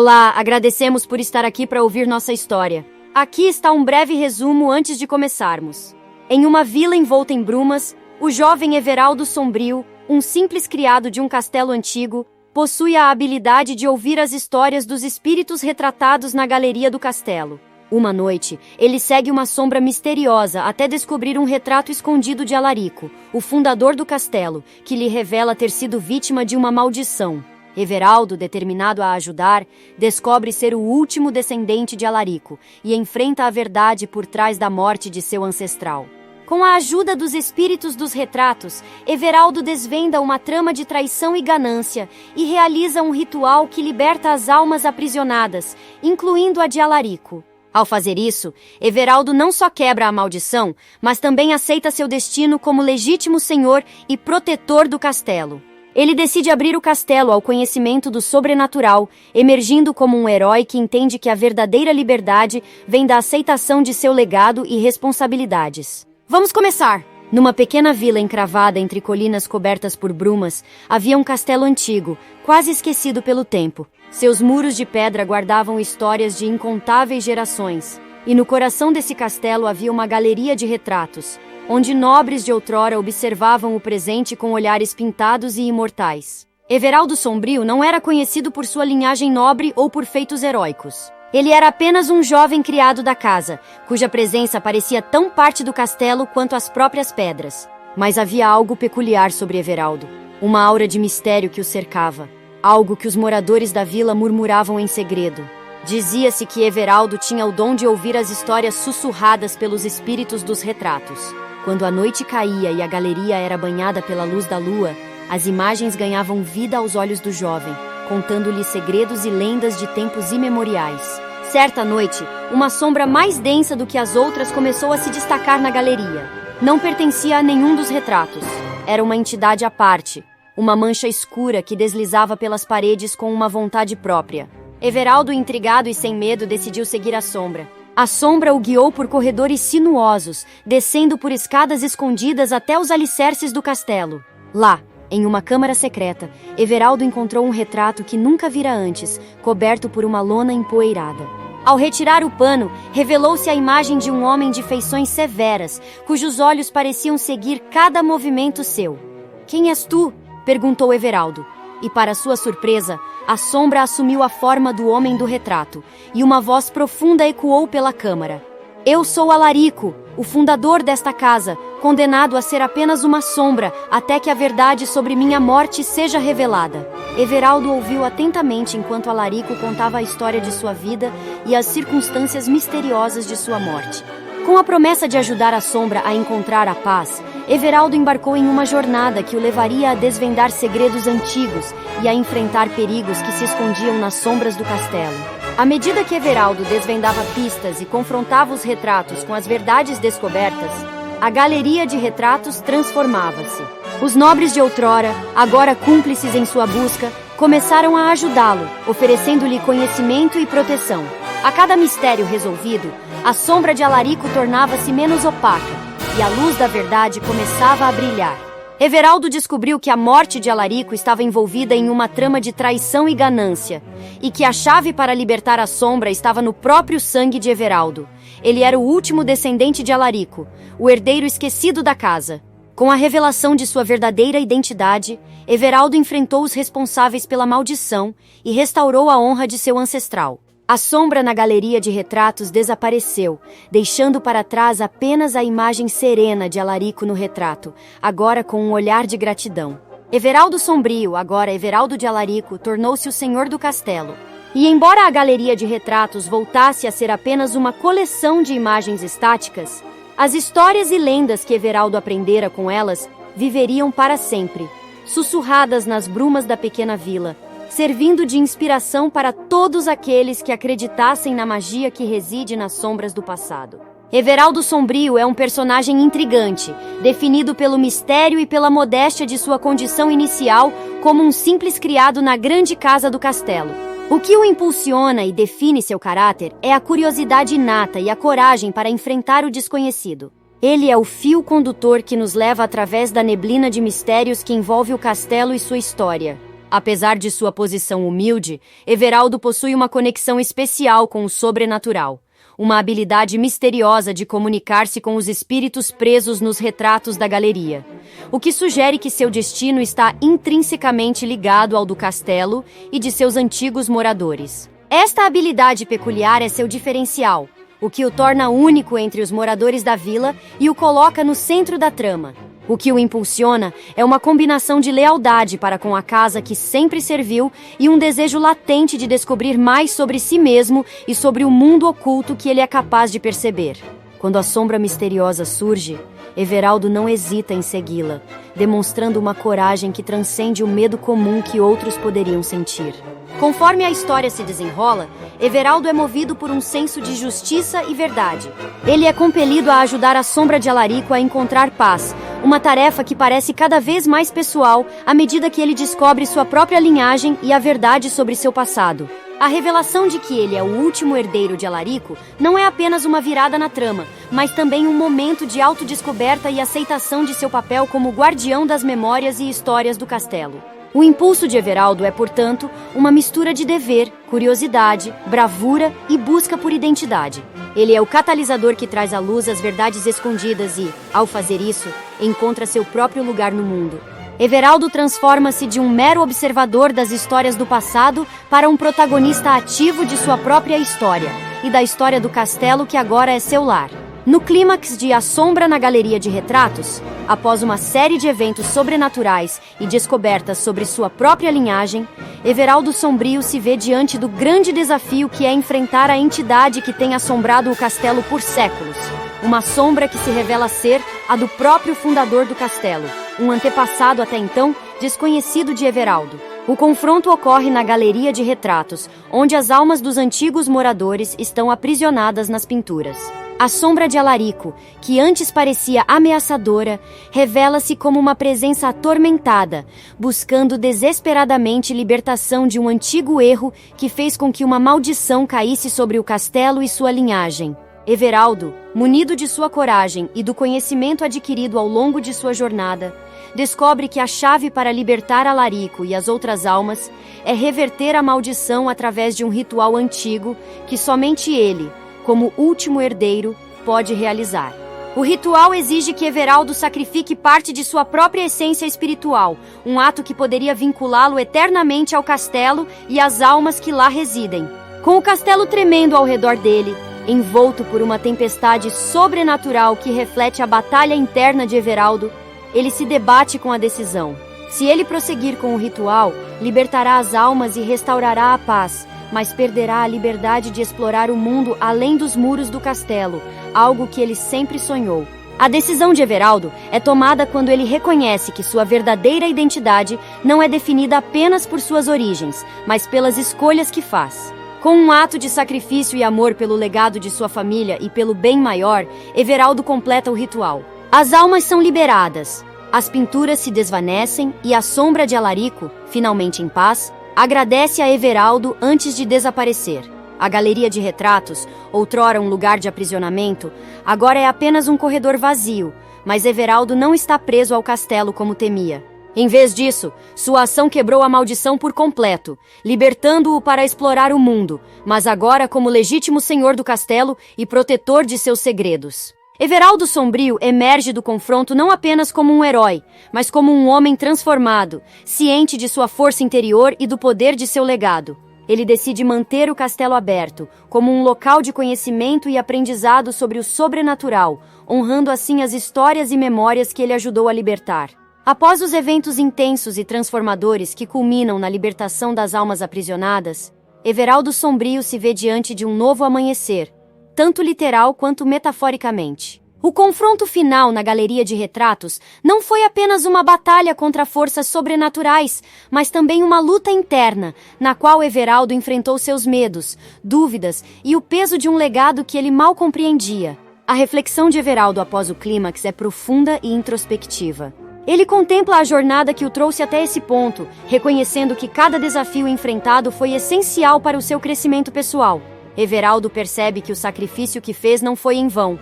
Olá, agradecemos por estar aqui para ouvir nossa história. Aqui está um breve resumo antes de começarmos. Em uma vila envolta em brumas, o jovem Everaldo Sombrio, um simples criado de um castelo antigo, possui a habilidade de ouvir as histórias dos espíritos retratados na galeria do castelo. Uma noite, ele segue uma sombra misteriosa até descobrir um retrato escondido de Alarico, o fundador do castelo, que lhe revela ter sido vítima de uma maldição. Everaldo, determinado a ajudar, descobre ser o último descendente de Alarico e enfrenta a verdade por trás da morte de seu ancestral. Com a ajuda dos espíritos dos retratos, Everaldo desvenda uma trama de traição e ganância e realiza um ritual que liberta as almas aprisionadas, incluindo a de Alarico. Ao fazer isso, Everaldo não só quebra a maldição, mas também aceita seu destino como legítimo senhor e protetor do castelo. Ele decide abrir o castelo ao conhecimento do sobrenatural, emergindo como um herói que entende que a verdadeira liberdade vem da aceitação de seu legado e responsabilidades. Vamos começar! Numa pequena vila encravada entre colinas cobertas por brumas, havia um castelo antigo, quase esquecido pelo tempo. Seus muros de pedra guardavam histórias de incontáveis gerações, e no coração desse castelo havia uma galeria de retratos, onde nobres de outrora observavam o presente com olhares pintados e imortais. Everaldo Sombrio não era conhecido por sua linhagem nobre ou por feitos heróicos. Ele era apenas um jovem criado da casa, cuja presença parecia tão parte do castelo quanto as próprias pedras. Mas havia algo peculiar sobre Everaldo, uma aura de mistério que o cercava, algo que os moradores da vila murmuravam em segredo. Dizia-se que Everaldo tinha o dom de ouvir as histórias sussurradas pelos espíritos dos retratos. Quando a noite caía e a galeria era banhada pela luz da lua, as imagens ganhavam vida aos olhos do jovem, contando-lhe segredos e lendas de tempos imemoriais. Certa noite, uma sombra mais densa do que as outras começou a se destacar na galeria. Não pertencia a nenhum dos retratos. Era uma entidade à parte, uma mancha escura que deslizava pelas paredes com uma vontade própria. Everaldo, intrigado e sem medo, decidiu seguir a sombra. A sombra o guiou por corredores sinuosos, descendo por escadas escondidas até os alicerces do castelo. Lá, em uma câmara secreta, Everaldo encontrou um retrato que nunca vira antes, coberto por uma lona empoeirada. Ao retirar o pano, revelou-se a imagem de um homem de feições severas, cujos olhos pareciam seguir cada movimento seu. "Quem és tu?" perguntou Everaldo. E, para sua surpresa, a sombra assumiu a forma do homem do retrato, e uma voz profunda ecoou pela câmara. "Eu sou Alarico, o fundador desta casa, condenado a ser apenas uma sombra, até que a verdade sobre minha morte seja revelada." Everaldo ouviu atentamente enquanto Alarico contava a história de sua vida e as circunstâncias misteriosas de sua morte. Com a promessa de ajudar a sombra a encontrar a paz, Everaldo embarcou em uma jornada que o levaria a desvendar segredos antigos e a enfrentar perigos que se escondiam nas sombras do castelo. À medida que Everaldo desvendava pistas e confrontava os retratos com as verdades descobertas, a galeria de retratos transformava-se. Os nobres de outrora, agora cúmplices em sua busca, começaram a ajudá-lo, oferecendo-lhe conhecimento e proteção. A cada mistério resolvido, a sombra de Alarico tornava-se menos opaca e a luz da verdade começava a brilhar. Everaldo descobriu que a morte de Alarico estava envolvida em uma trama de traição e ganância, e que a chave para libertar a sombra estava no próprio sangue de Everaldo. Ele era o último descendente de Alarico, o herdeiro esquecido da casa. Com a revelação de sua verdadeira identidade, Everaldo enfrentou os responsáveis pela maldição e restaurou a honra de seu ancestral. A sombra na galeria de retratos desapareceu, deixando para trás apenas a imagem serena de Alarico no retrato, agora com um olhar de gratidão. Everaldo Sombrio, agora Everaldo de Alarico, tornou-se o senhor do castelo. E embora a galeria de retratos voltasse a ser apenas uma coleção de imagens estáticas, as histórias e lendas que Everaldo aprendera com elas viveriam para sempre, sussurradas nas brumas da pequena vila, servindo de inspiração para todos aqueles que acreditassem na magia que reside nas sombras do passado. Everaldo Sombrio é um personagem intrigante, definido pelo mistério e pela modéstia de sua condição inicial como um simples criado na grande casa do castelo. O que o impulsiona e define seu caráter é a curiosidade inata e a coragem para enfrentar o desconhecido. Ele é o fio condutor que nos leva através da neblina de mistérios que envolve o castelo e sua história. Apesar de sua posição humilde, Everaldo possui uma conexão especial com o sobrenatural, uma habilidade misteriosa de comunicar-se com os espíritos presos nos retratos da galeria, o que sugere que seu destino está intrinsecamente ligado ao do castelo e de seus antigos moradores. Esta habilidade peculiar é seu diferencial, o que o torna único entre os moradores da vila e o coloca no centro da trama. O que o impulsiona é uma combinação de lealdade para com a casa que sempre serviu e um desejo latente de descobrir mais sobre si mesmo e sobre o mundo oculto que ele é capaz de perceber. Quando a sombra misteriosa surge, Everaldo não hesita em segui-la, demonstrando uma coragem que transcende o medo comum que outros poderiam sentir. Conforme a história se desenrola, Everaldo é movido por um senso de justiça e verdade. Ele é compelido a ajudar a Sombra de Alarico a encontrar paz, uma tarefa que parece cada vez mais pessoal à medida que ele descobre sua própria linhagem e a verdade sobre seu passado. A revelação de que ele é o último herdeiro de Alarico não é apenas uma virada na trama, mas também um momento de autodescoberta e aceitação de seu papel como guardião das memórias e histórias do castelo. O impulso de Everaldo é, portanto, uma mistura de dever, curiosidade, bravura e busca por identidade. Ele é o catalisador que traz à luz as verdades escondidas e, ao fazer isso, encontra seu próprio lugar no mundo. Everaldo transforma-se de um mero observador das histórias do passado para um protagonista ativo de sua própria história e da história do castelo que agora é seu lar. No clímax de A Sombra na Galeria de Retratos, após uma série de eventos sobrenaturais e descobertas sobre sua própria linhagem, Everaldo Sombrio se vê diante do grande desafio que é enfrentar a entidade que tem assombrado o castelo por séculos. Uma sombra que se revela ser a do próprio fundador do castelo, um antepassado até então desconhecido de Everaldo. O confronto ocorre na Galeria de Retratos, onde as almas dos antigos moradores estão aprisionadas nas pinturas. A Sombra de Alarico, que antes parecia ameaçadora, revela-se como uma presença atormentada, buscando desesperadamente libertação de um antigo erro que fez com que uma maldição caísse sobre o castelo e sua linhagem. Everaldo, munido de sua coragem e do conhecimento adquirido ao longo de sua jornada, descobre que a chave para libertar Alarico e as outras almas é reverter a maldição através de um ritual antigo que somente ele, como último herdeiro, pode realizar. O ritual exige que Everaldo sacrifique parte de sua própria essência espiritual, um ato que poderia vinculá-lo eternamente ao castelo e às almas que lá residem. Com o castelo tremendo ao redor dele, envolto por uma tempestade sobrenatural que reflete a batalha interna de Everaldo, ele se debate com a decisão. Se ele prosseguir com o ritual, libertará as almas e restaurará a paz, mas perderá a liberdade de explorar o mundo além dos muros do castelo, algo que ele sempre sonhou. A decisão de Everaldo é tomada quando ele reconhece que sua verdadeira identidade não é definida apenas por suas origens, mas pelas escolhas que faz. Com um ato de sacrifício e amor pelo legado de sua família e pelo bem maior, Everaldo completa o ritual. As almas são liberadas, as pinturas se desvanecem e a Sombra de Alarico, finalmente em paz, agradece a Everaldo antes de desaparecer. A Galeria de Retratos, outrora um lugar de aprisionamento, agora é apenas um corredor vazio, mas Everaldo não está preso ao castelo como temia. Em vez disso, sua ação quebrou a maldição por completo, libertando-o para explorar o mundo, mas agora como legítimo senhor do castelo e protetor de seus segredos. Everaldo Sombrio emerge do confronto não apenas como um herói, mas como um homem transformado, ciente de sua força interior e do poder de seu legado. Ele decide manter o castelo aberto, como um local de conhecimento e aprendizado sobre o sobrenatural, honrando assim as histórias e memórias que ele ajudou a libertar. Após os eventos intensos e transformadores que culminam na libertação das almas aprisionadas, Everaldo Sombrio se vê diante de um novo amanhecer, tanto literal quanto metaforicamente. O confronto final na Galeria de Retratos não foi apenas uma batalha contra forças sobrenaturais, mas também uma luta interna, na qual Everaldo enfrentou seus medos, dúvidas e o peso de um legado que ele mal compreendia. A reflexão de Everaldo após o clímax é profunda e introspectiva. Ele contempla a jornada que o trouxe até esse ponto, reconhecendo que cada desafio enfrentado foi essencial para o seu crescimento pessoal. Everaldo percebe que o sacrifício que fez não foi em vão.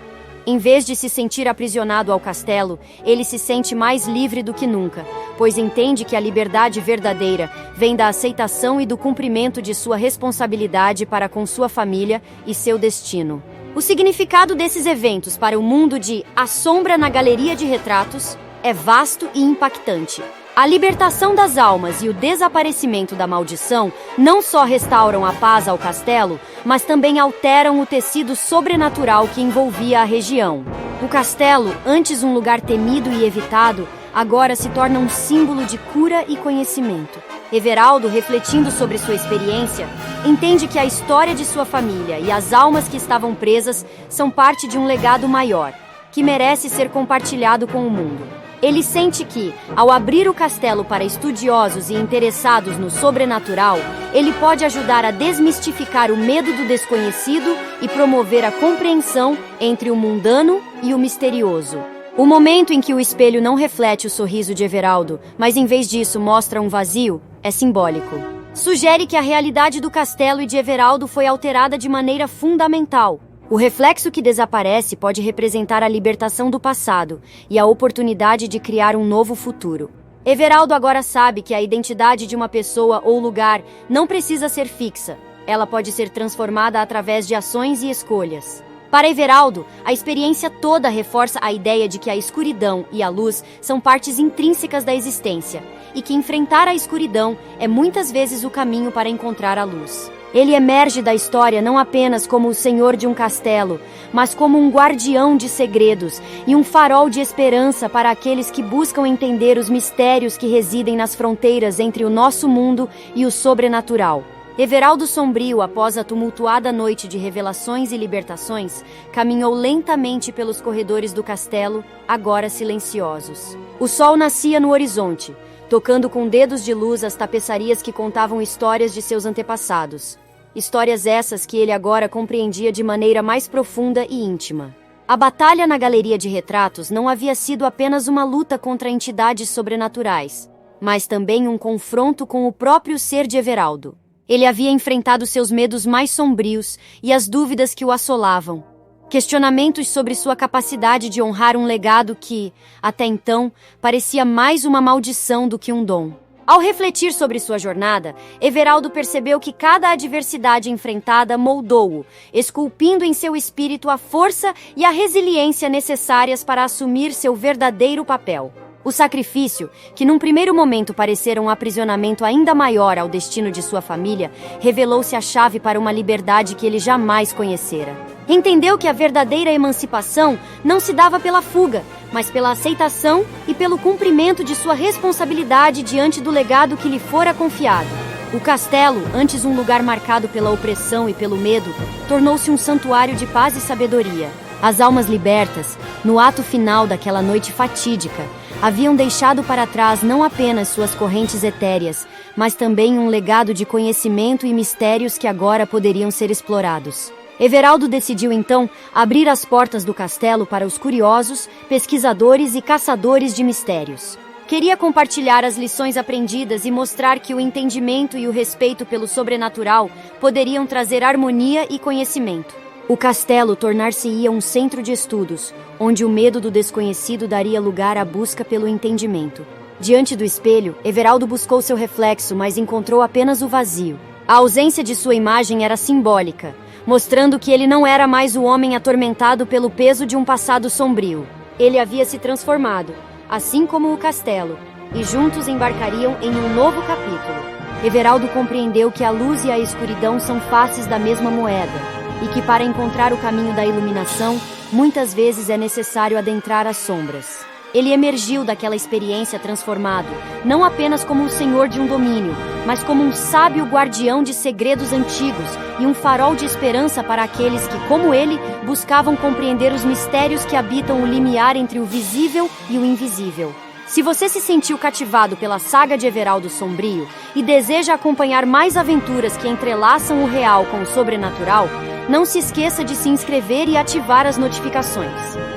Em vez de se sentir aprisionado ao castelo, ele se sente mais livre do que nunca, pois entende que a liberdade verdadeira vem da aceitação e do cumprimento de sua responsabilidade para com sua família e seu destino. O significado desses eventos para o mundo de A Sombra na Galeria de Retratos é vasto e impactante. A libertação das almas e o desaparecimento da maldição não só restauram a paz ao castelo, mas também alteram o tecido sobrenatural que envolvia a região. O castelo, antes um lugar temido e evitado, agora se torna um símbolo de cura e conhecimento. Everaldo, refletindo sobre sua experiência, entende que a história de sua família e as almas que estavam presas são parte de um legado maior, que merece ser compartilhado com o mundo. Ele sente que, ao abrir o castelo para estudiosos e interessados no sobrenatural, ele pode ajudar a desmistificar o medo do desconhecido e promover a compreensão entre o mundano e o misterioso. O momento em que o espelho não reflete o sorriso de Everaldo, mas em vez disso mostra um vazio, é simbólico. Sugere que a realidade do castelo e de Everaldo foi alterada de maneira fundamental. O reflexo que desaparece pode representar a libertação do passado e a oportunidade de criar um novo futuro. Everaldo agora sabe que a identidade de uma pessoa ou lugar não precisa ser fixa. Ela pode ser transformada através de ações e escolhas. Para Everaldo, a experiência toda reforça a ideia de que a escuridão e a luz são partes intrínsecas da existência e que enfrentar a escuridão é muitas vezes o caminho para encontrar a luz. Ele emerge da história não apenas como o senhor de um castelo, mas como um guardião de segredos e um farol de esperança para aqueles que buscam entender os mistérios que residem nas fronteiras entre o nosso mundo e o sobrenatural. Everaldo Sombrio, após a tumultuada noite de revelações e libertações, caminhou lentamente pelos corredores do castelo, agora silenciosos. O sol nascia no horizonte, tocando com dedos de luz as tapeçarias que contavam histórias de seus antepassados. Histórias essas que ele agora compreendia de maneira mais profunda e íntima. A batalha na Galeria de Retratos não havia sido apenas uma luta contra entidades sobrenaturais, mas também um confronto com o próprio ser de Everaldo. Ele havia enfrentado seus medos mais sombrios e as dúvidas que o assolavam. Questionamentos sobre sua capacidade de honrar um legado que, até então, parecia mais uma maldição do que um dom. Ao refletir sobre sua jornada, Everaldo percebeu que cada adversidade enfrentada moldou-o, esculpindo em seu espírito a força e a resiliência necessárias para assumir seu verdadeiro papel. O sacrifício, que num primeiro momento parecera um aprisionamento ainda maior ao destino de sua família, revelou-se a chave para uma liberdade que ele jamais conhecera. Entendeu que a verdadeira emancipação não se dava pela fuga, mas pela aceitação e pelo cumprimento de sua responsabilidade diante do legado que lhe fora confiado. O castelo, antes um lugar marcado pela opressão e pelo medo, tornou-se um santuário de paz e sabedoria. As almas libertas, no ato final daquela noite fatídica, haviam deixado para trás não apenas suas correntes etéreas, mas também um legado de conhecimento e mistérios que agora poderiam ser explorados. Everaldo decidiu então abrir as portas do castelo para os curiosos, pesquisadores e caçadores de mistérios. Queria compartilhar as lições aprendidas e mostrar que o entendimento e o respeito pelo sobrenatural poderiam trazer harmonia e conhecimento. O castelo tornar-se-ia um centro de estudos, onde o medo do desconhecido daria lugar à busca pelo entendimento. Diante do espelho, Everaldo buscou seu reflexo, mas encontrou apenas o vazio. A ausência de sua imagem era simbólica, mostrando que ele não era mais o homem atormentado pelo peso de um passado sombrio. Ele havia se transformado, assim como o castelo, e juntos embarcariam em um novo capítulo. Everaldo compreendeu que a luz e a escuridão são faces da mesma moeda, e que para encontrar o caminho da iluminação, muitas vezes é necessário adentrar as sombras. Ele emergiu daquela experiência transformado, não apenas como o senhor de um domínio, mas como um sábio guardião de segredos antigos e um farol de esperança para aqueles que, como ele, buscavam compreender os mistérios que habitam o limiar entre o visível e o invisível. Se você se sentiu cativado pela saga de Everaldo Sombrio e deseja acompanhar mais aventuras que entrelaçam o real com o sobrenatural, não se esqueça de se inscrever e ativar as notificações.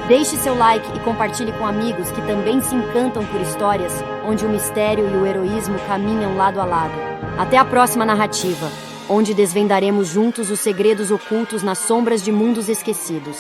Deixe seu like e compartilhe com amigos que também se encantam por histórias onde o mistério e o heroísmo caminham lado a lado. Até a próxima narrativa, onde desvendaremos juntos os segredos ocultos nas sombras de mundos esquecidos.